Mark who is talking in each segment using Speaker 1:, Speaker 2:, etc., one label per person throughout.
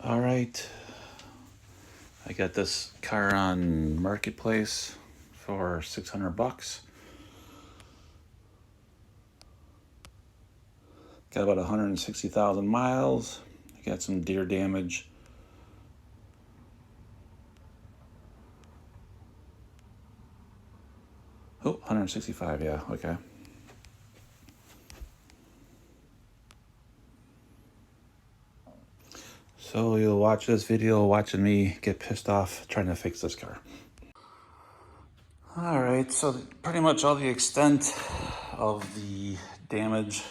Speaker 1: All right, I got this car on Marketplace for $600. Got about 160,000 miles. I got some deer damage. Oh, 165, yeah, okay. So you'll watch this video watching me get pissed off trying to fix this car. All right, so pretty much all the extent of the damage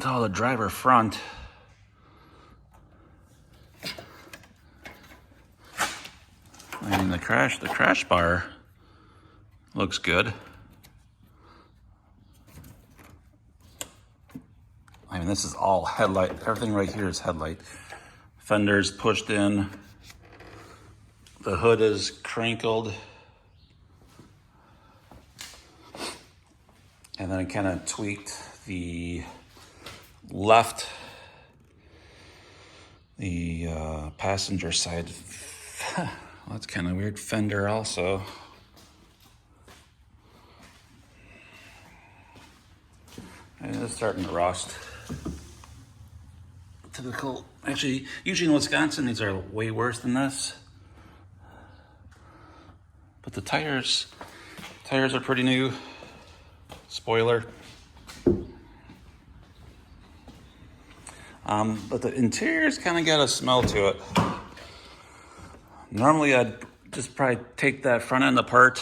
Speaker 1: to all the driver front. I mean, the crash bar looks good. I mean, this is all headlight. Everything right here is headlight. Fender's pushed in. The hood is crinkled. And then I kind of tweaked the left, the passenger side. Well, that's kind of weird. Fender also. And it's starting to rust. Typical. Actually, usually in Wisconsin, these are way worse than this. But the tires are pretty new. Spoiler. But the interior's kind of got a smell to it. Normally, I'd just probably take that front end apart,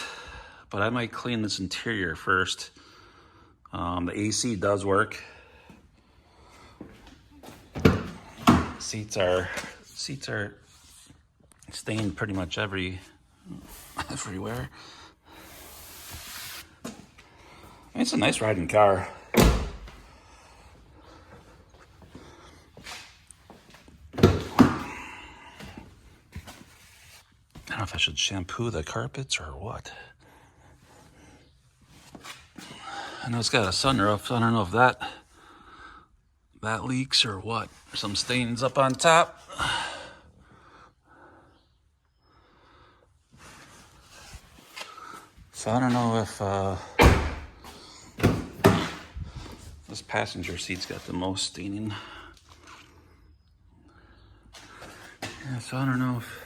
Speaker 1: but I might clean this interior first. The AC does work. Seats are stained pretty much everywhere. It's a nice riding car. I don't know if I should shampoo the carpets or what. I know it's got a sunroof, so I don't know if that leaks or what. Some stains up on top. So I don't know if this passenger seat's got the most staining. Yeah, so I don't know if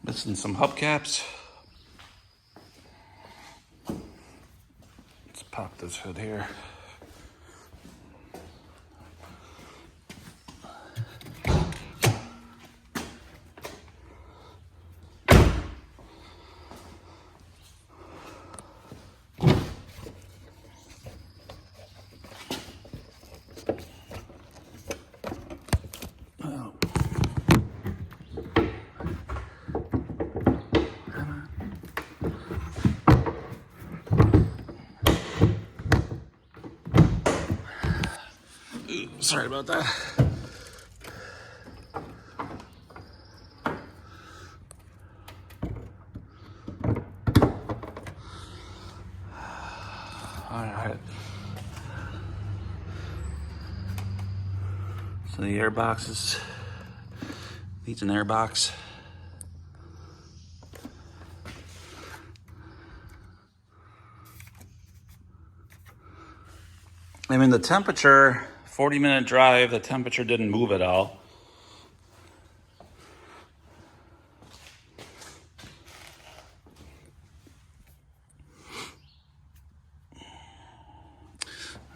Speaker 1: missing some hubcaps. Let's pop this hood here. Sorry about that. All right. So the airbox needs an airbox. I mean, the temperature, 40-minute drive, the temperature didn't move at all.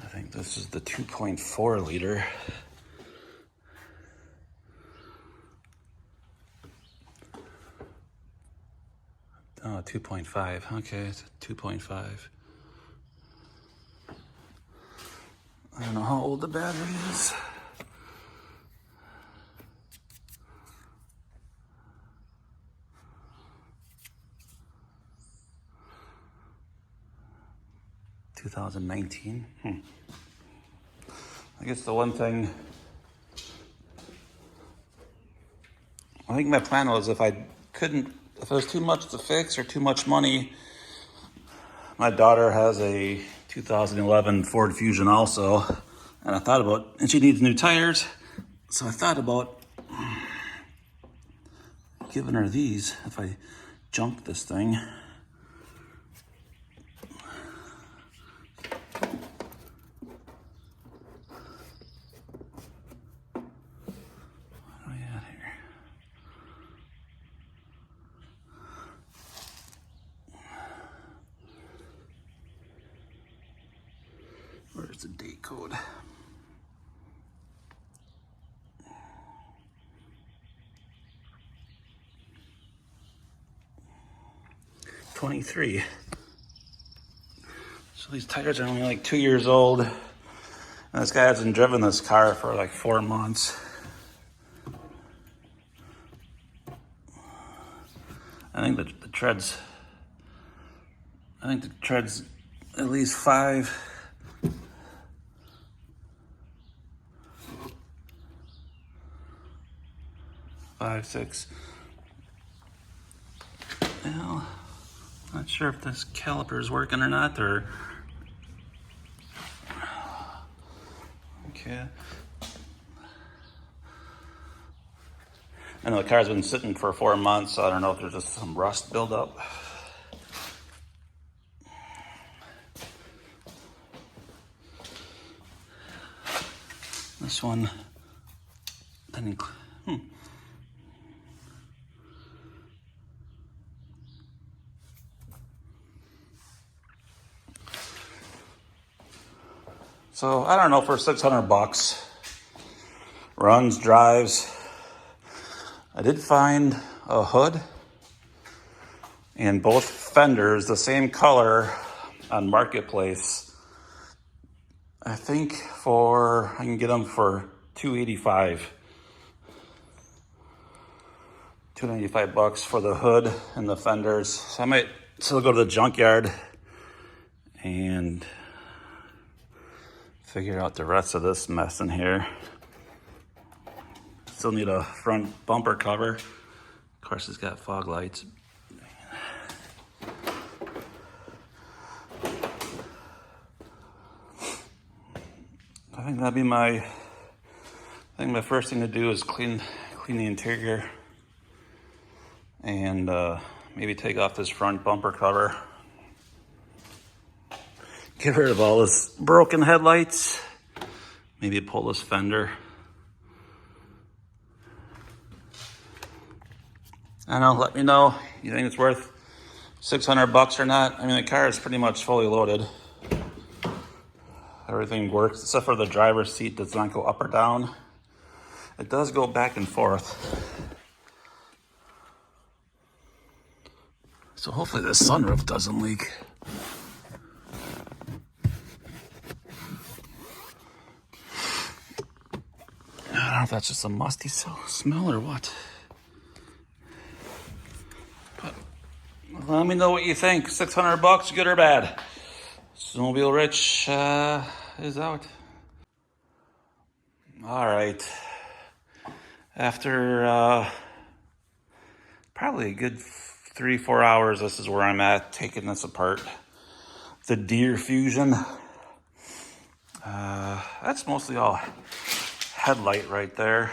Speaker 1: I think this is the 2.4 liter. Oh, 2.5. Okay, it's a 2.5. I don't know how old the battery is. (2019). I guess the one thing, I think my plan was if it was too much to fix or too much money, My daughter has a 2011 Ford Fusion also, and and she needs new tires, so I thought about giving her these if I junk this thing. Where's the date code? '23. So these tires are only like 2 years old. And this guy hasn't driven this car for like 4 months. I think the tread's at least 6. Well, not sure if this caliper is working or not, or okay. I know the car's been sitting for 4 months, so I don't know if there's just some rust buildup. This one didn't include. So I don't know, for $600, runs, drives. I did find a hood and both fenders, the same color, on Marketplace. I think I can get them for $285. $295 for the hood and the fenders. So I might still go to the junkyard and figure out the rest of this mess in here. Still need a front bumper cover. Of course, it's got fog lights. I think that'd be my first thing to do is clean the interior and maybe take off this front bumper cover. Get rid of all this broken headlights. Maybe pull this fender. I don't know, let me know. You think it's worth $600 or not? I mean, the car is pretty much fully loaded. Everything works, except for the driver's seat does not go up or down. It does go back and forth. So hopefully this sunroof doesn't leak. I don't know if that's just a musty smell or what. But let me know what you think. $600, good or bad? Snowmobile Rich is out. All right. After probably a good 3-4 hours, this is where I'm at, taking this apart. The Deere Fusion. That's mostly all headlight right there.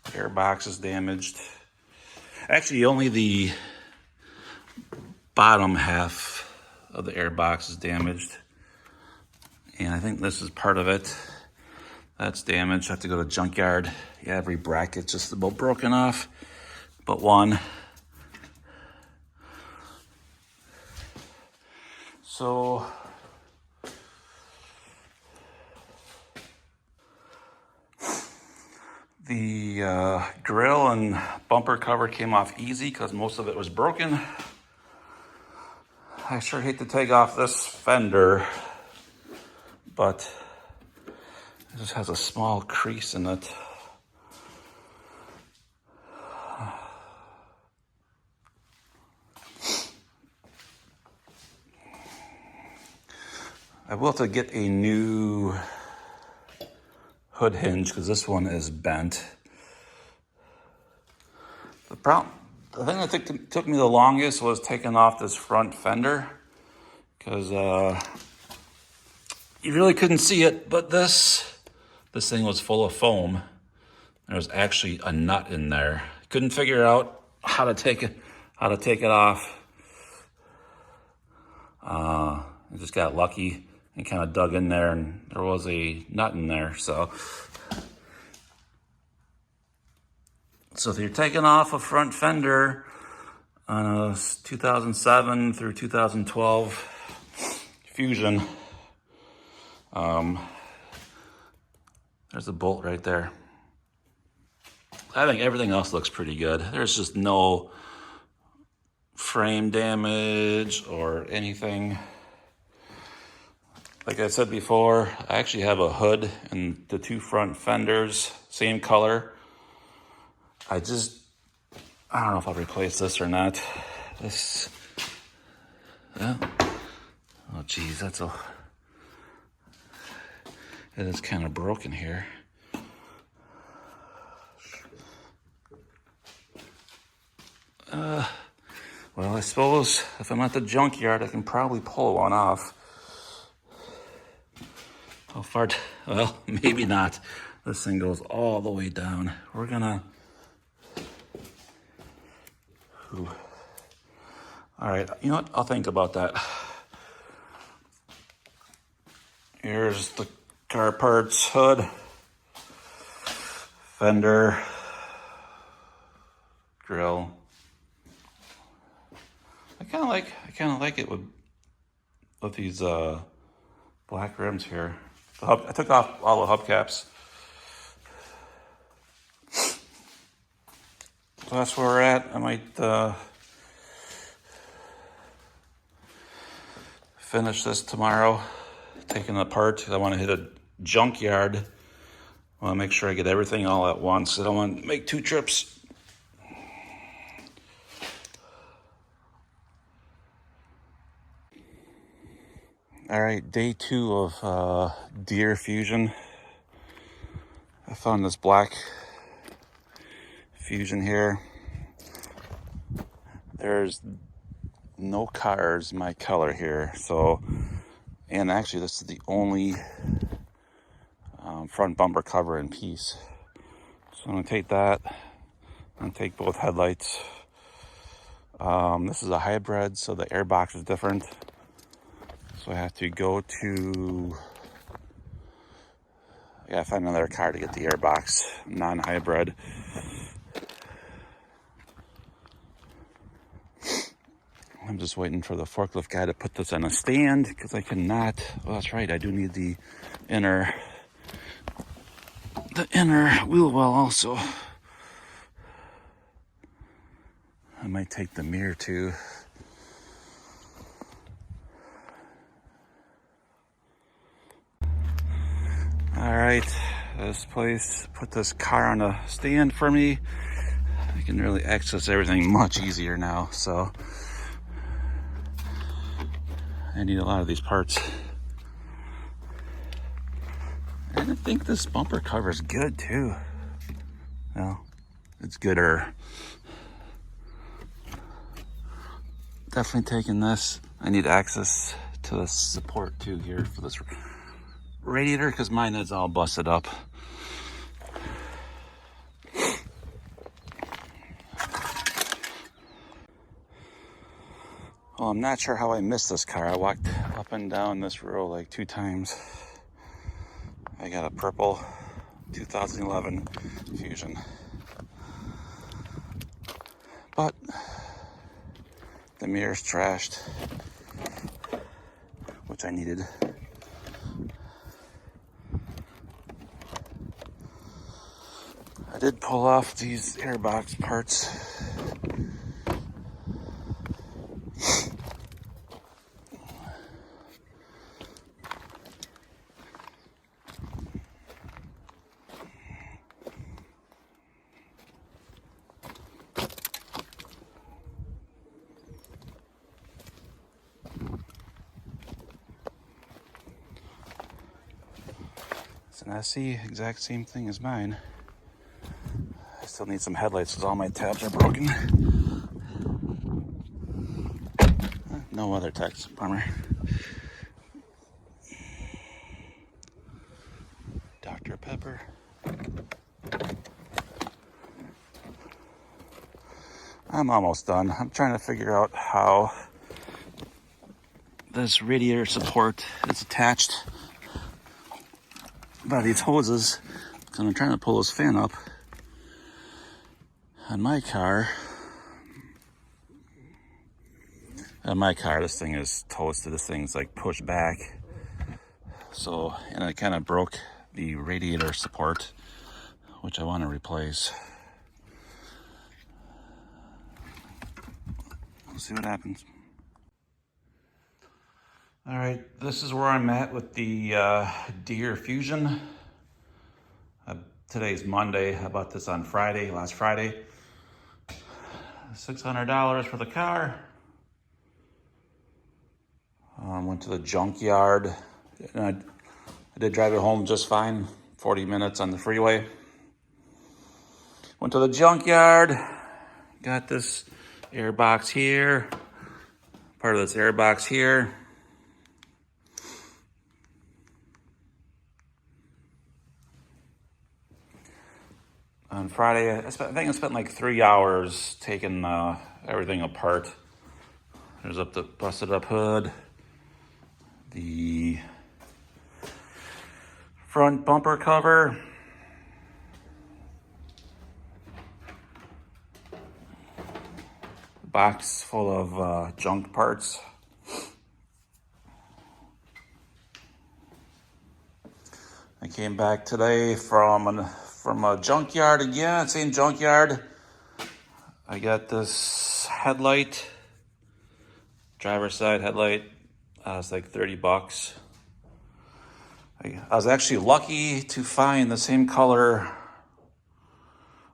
Speaker 1: Airbox is damaged. Actually, only the bottom half of the airbox is damaged. And I think this is part of it. That's damaged. I have to go to the junkyard. Yeah, every bracket's just about broken off, but one. So the grill and bumper cover came off easy because most of it was broken. I sure hate to take off this fender, but it just has a small crease in it. I will have to get a new hood hinge because this one is bent. The thing that took me the longest was taking off this front fender, because you really couldn't see it, but this thing was full of foam. There was actually a nut in there. Couldn't figure out how to take it off. I just got lucky and kind of dug in there, and there was a nut in there. So if you're taking off a front fender on a 2007 through 2012 Fusion, there's a bolt right there. I think everything else looks pretty good. There's just no frame damage or anything. Like I said before, I actually have a hood and the two front fenders, same color. I don't know if I'll replace this or not. Yeah. Oh geez, it is kind of broken here. Well, I suppose if I'm at the junkyard, I can probably pull one off. How far? Well, maybe not. This thing goes all the way down. We're gonna... Ooh. All right, you know what? I'll think about that. Here's the car parts, hood, fender, grill. I kind of like it with these black rims here. I took off all the hubcaps. So that's where we're at. I might finish this tomorrow, taking it apart. I want to hit a junkyard. I want to make sure I get everything all at once. I don't want to make two trips. All right, day 2 of Deere Fusion. I found this black Fusion here. There's no cars my color here, so, and actually this is the only front bumper cover in piece. So I'm gonna take that and take both headlights. This is a hybrid, so the air box is different. So I have to go to, I gotta find another car to get the air box, non-hybrid. I'm just waiting for the forklift guy to put this on a stand because I cannot, well, that's right, I do need the inner wheel well also. I might take the mirror too. All right, this place put this car on a stand for me. I can really access everything much easier now, so I need a lot of these parts. And I think this bumper cover is good too. Well, it's gooder. Definitely taking this. I need access to the support too here for this radiator because mine is all busted up. Well, I'm not sure how I missed this car. I walked up and down this row like 2 times. I got a purple 2011 Fusion. But the mirror's trashed, which I needed. I did pull off these airbox parts. It's an SE, exact same thing as mine. I still need some headlights because all my tabs are broken. No other text. Bummer. Dr. Pepper. I'm almost done. I'm trying to figure out how this radiator support is attached by these hoses. So I'm trying to pull this fan up on my car. On my car, this thing is toasted. This thing's like pushed back. So, and it kind of broke the radiator support, which I want to replace. We'll see what happens. All right, this is where I'm at with the Deere Fusion. Today's Monday. I bought this on Friday, last Friday. $600 for the car. Went to the junkyard. And I did drive it home just fine. 40 minutes on the freeway. Went to the junkyard. Got this air box here. Part of this air box here. On Friday, I think I spent like 3 hours taking everything apart. There's the busted up hood, the front bumper cover, box full of junk parts. I came back today from a junkyard again, same junkyard. I got this headlight, driver's side headlight. It's like $30. I was actually lucky to find the same color.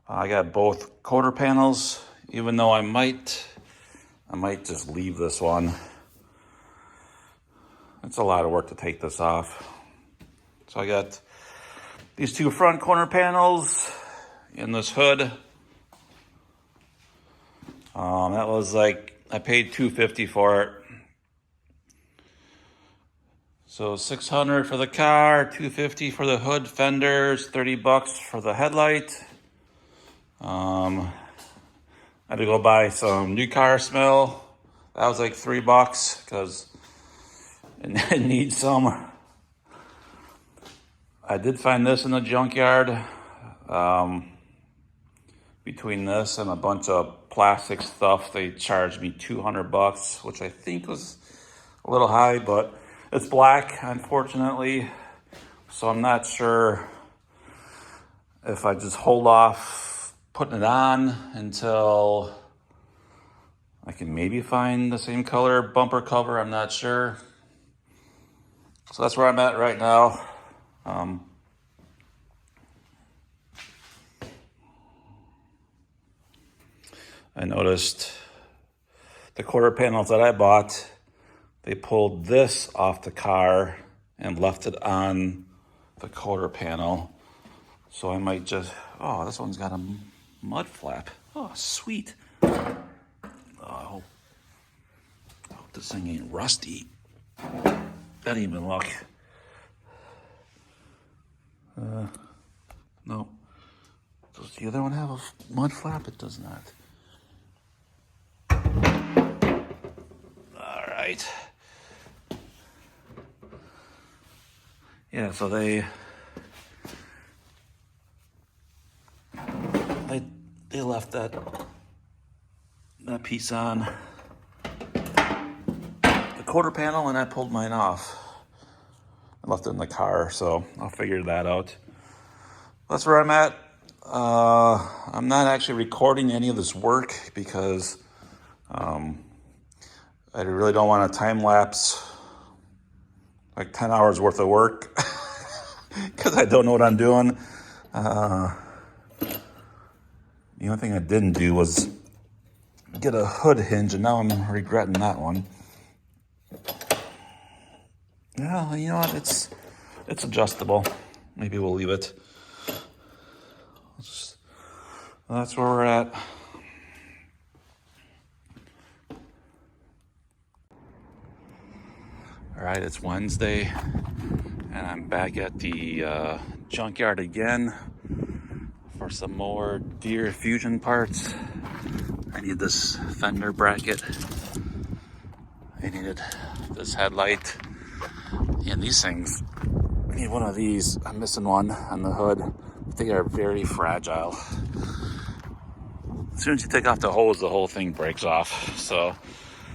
Speaker 1: I got both quarter panels, even though I might just leave this one. It's a lot of work to take this off. So I got these two front corner panels in this hood. That was like, I paid $250 for it. So $600 for the car, $250 for the hood, fenders, $30 for the headlight. I had to go buy some new car smell. That was like $3 because it needs some. I did find this in the junkyard. Between this and a bunch of plastic stuff, they charged me $200, which I think was a little high, but it's black, unfortunately. So I'm not sure if I just hold off putting it on until I can maybe find the same color bumper cover. I'm not sure. So that's where I'm at right now. I noticed the quarter panels that I bought, they pulled this off the car and left it on the quarter panel. So I might just, oh, this one's got a mud flap. Oh, sweet. Oh, I hope this thing ain't rusty. That didn't even look. No. Does the other one have a mud flap? It does not. All right. Yeah, so they left that piece on the quarter panel, and I pulled mine off. I left it in the car, so I'll figure that out. That's where I'm at. I'm not actually recording any of this work because I really don't want to time lapse like 10 hours worth of work because I don't know what I'm doing. The only thing I didn't do was get a hood hinge, and now I'm regretting that one. Yeah, you know what? It's adjustable. Maybe we'll leave it. That's where we're at. All right, it's Wednesday, and I'm back at the junkyard again for some more Deere Fusion parts. I need this fender bracket. I needed this headlight, and these things, I need one of these. I'm missing one on the hood. They are very fragile. As soon as you take off the hose, the whole thing breaks off. So,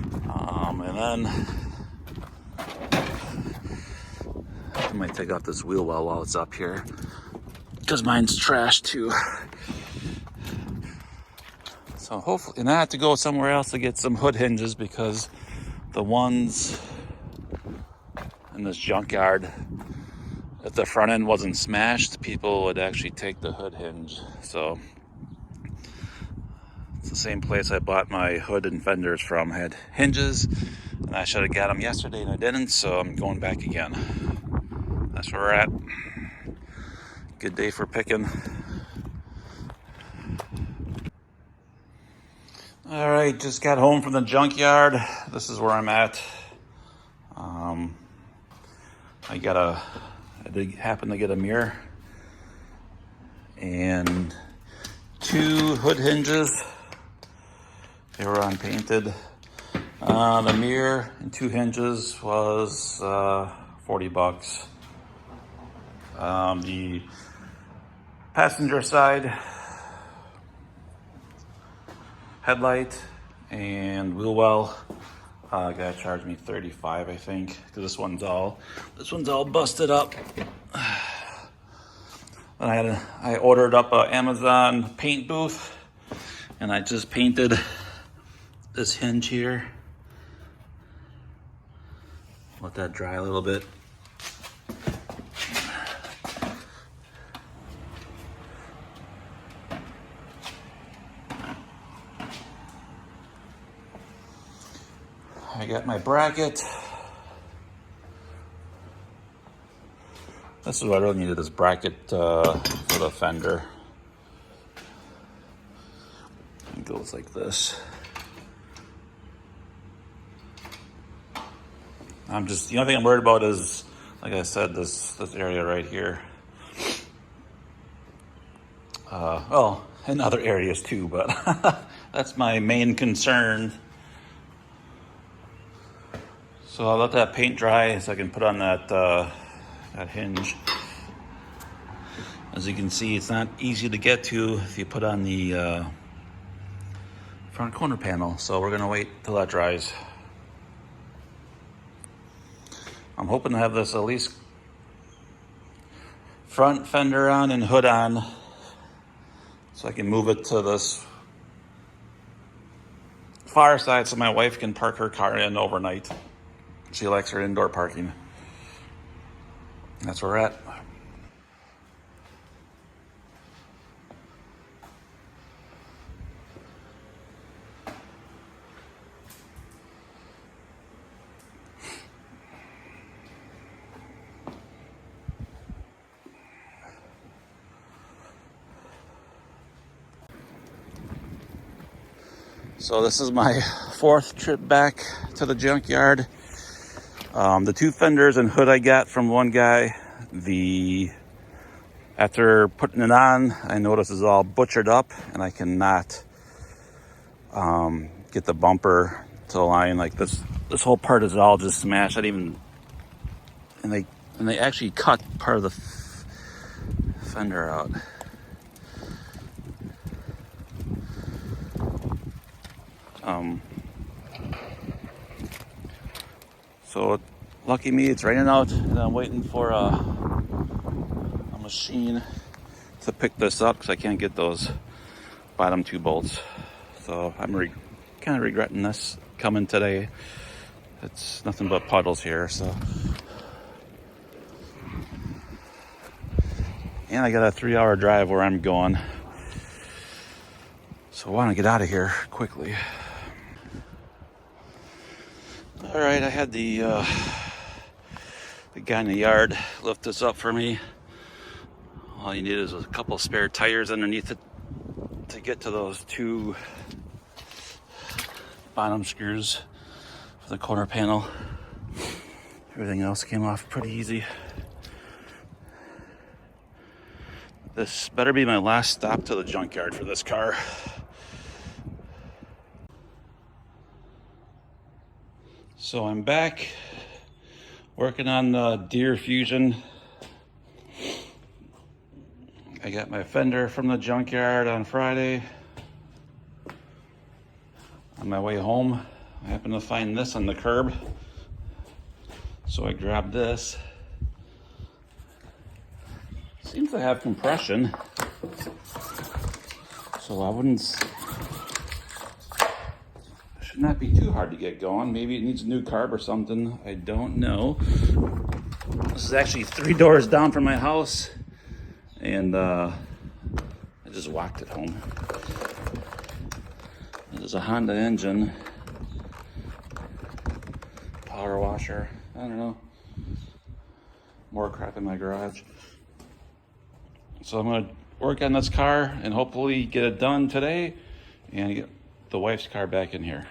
Speaker 1: and then I might take off this wheel well while it's up here, because mine's trash too. So hopefully, and I have to go somewhere else to get some hood hinges, because the ones in this junkyard, if the front end wasn't smashed, people would actually take the hood hinge. So it's the same place I bought my hood and fenders from, had hinges, and I should have got them yesterday and I didn't, so I'm going back again. That's where we're at. Good day for picking. All right, just got home from the junkyard. This is where I'm at. I did happen to get a mirror and 2 hood hinges. They were unpainted. The mirror and 2 hinges was $40. The passenger side headlight and wheel well guy charged me $35, I think, because this one's all busted up. And I ordered up an Amazon paint booth, and I just painted this hinge here. Let that dry a little bit. I got my bracket. This is what I really needed, this bracket for the fender. It goes like this. The only thing I'm worried about is, like I said, this area right here. Well, in other areas too, but that's my main concern. So I'll let that paint dry so I can put on that hinge. As you can see, it's not easy to get to if you put on the front corner panel. So we're gonna wait till that dries. I'm hoping to have this at least front fender on and hood on, so I can move it to this far side so my wife can park her car in overnight. She likes her indoor parking. That's where we're at. So this is my 4th trip back to the junkyard. The 2 fenders and hood I got from one guy. After putting it on, I noticed it's all butchered up, and I cannot get the bumper to align. Like this whole part is all just smashed. And they actually cut part of the fender out. So lucky me, it's raining out, and I'm waiting for a machine to pick this up, because I can't get those bottom 2 bolts. So I'm kind of regretting this coming today. It's nothing but puddles here. So, and I got a 3-hour drive where I'm going, so I want to get out of here quickly. All right, I had the guy in the yard lift this up for me. All you need is a couple spare tires underneath it to get to those 2 bottom screws for the corner panel. Everything else came off pretty easy. This better be my last stop to the junkyard for this car. So I'm back working on the Deere Fusion. I got my fender from the junkyard on Friday. On my way home, I happened to find this on the curb. So I grabbed this. Seems to have compression. So I wouldn't, should not be too hard to get going. Maybe it needs a new carb or something. I don't know. This is actually 3 doors down from my house. And I just walked it home. There's a Honda engine. Power washer. I don't know. More crap in my garage. So I'm gonna work on this car and hopefully get it done today and get the wife's car back in here.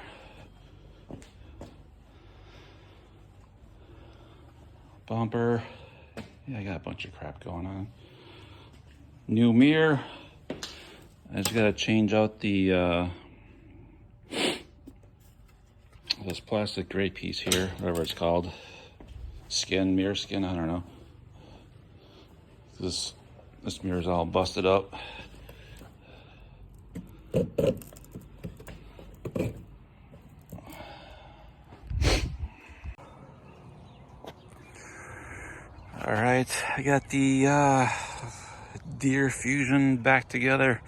Speaker 1: Bumper. Yeah, I got a bunch of crap going on. New mirror. I just gotta change out the this plastic gray piece here, whatever it's called. Mirror skin, I don't know. This mirror's all busted up. All right, I got the Deere Fusion back together.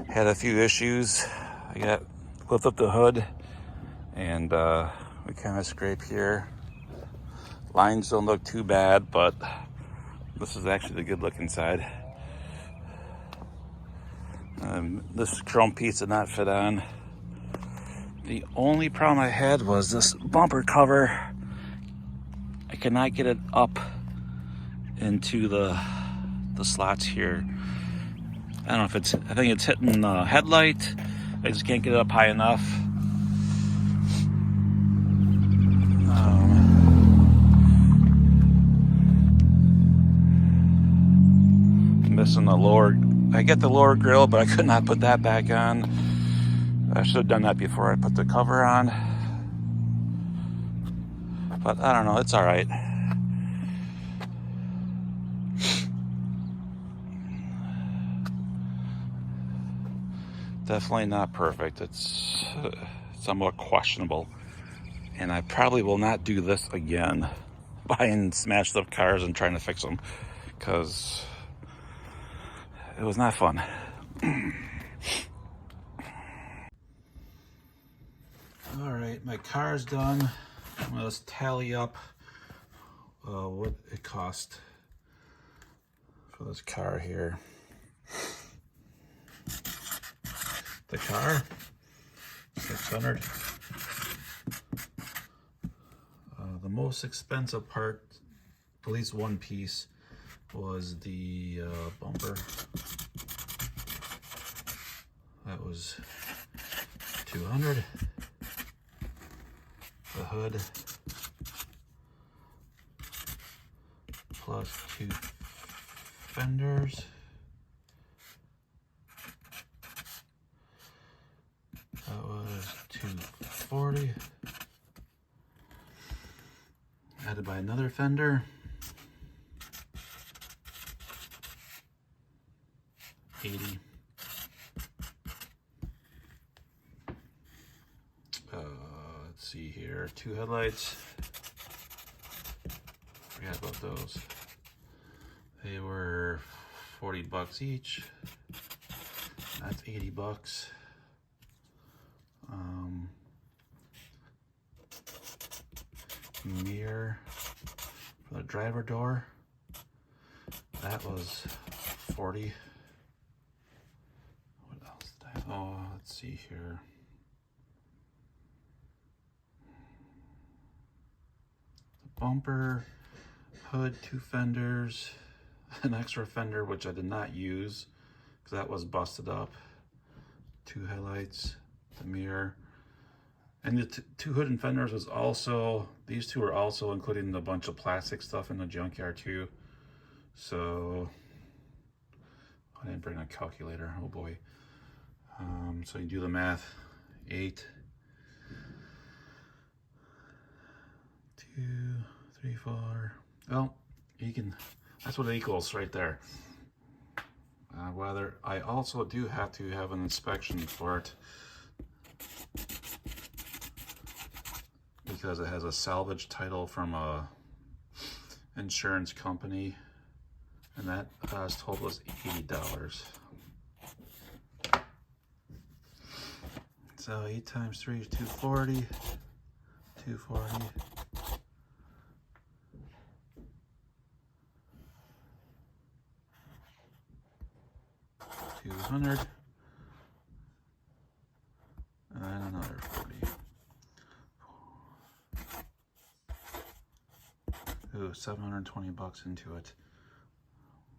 Speaker 1: Had a few issues. I got lift up the hood and we kind of scrape here. Lines don't look too bad, but this is actually the good looking side. This chrome piece did not fit on. The only problem I had was this bumper cover. I cannot get it up into the slots here. I don't know if it's, I think it's hitting the headlight. I just can't get it up high enough. Missing the lower, I get the lower grill, but I could not put that back on. I should have done that before I put the cover on. But I don't know, it's all right. Definitely not perfect. It's somewhat questionable. And I probably will not do this again. Buying smashed up cars and trying to fix them. Because it was not fun. All right, my car's done. I'm gonna just tally up what it cost for this car here. The car, $600. The most expensive part, at least one piece, was the bumper. That was $200. The hood plus 2 fenders. That was $240. Had to buy another fender. $80. Let's see here. 2 headlights. Forgot about those. They were $40 each. That's $80. Mirror for the driver door. That was $40. What else did I, oh, let's see here. The bumper, hood, 2 fenders, an extra fender which I did not use because that was busted up. 2 headlights, the mirror, And the two hood and fenders was also, these two are also including a bunch of plastic stuff in the junkyard too. So I didn't bring a calculator, oh boy. So you do the math, 8, 2, 3, 4. Well, you can, that's what it equals right there. Whether I also do have to have an inspection for it because it has a salvage title from a insurance company, and that I was told was $80. So 8 times 3 is 240. 240. $200. And then another 40. Ooh, 720 bucks into it.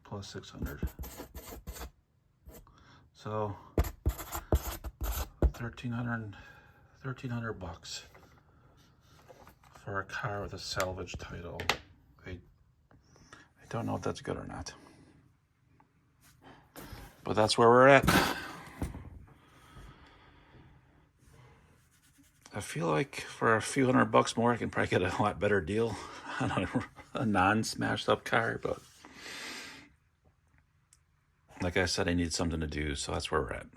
Speaker 1: Plus 600. So 1300 bucks for a car with a salvage title. I don't know if that's good or not, but that's where we're at. I feel like for a few $100 more, I can probably get a lot better deal on a non-smashed up car, but like I said, I need something to do, so that's where we're at.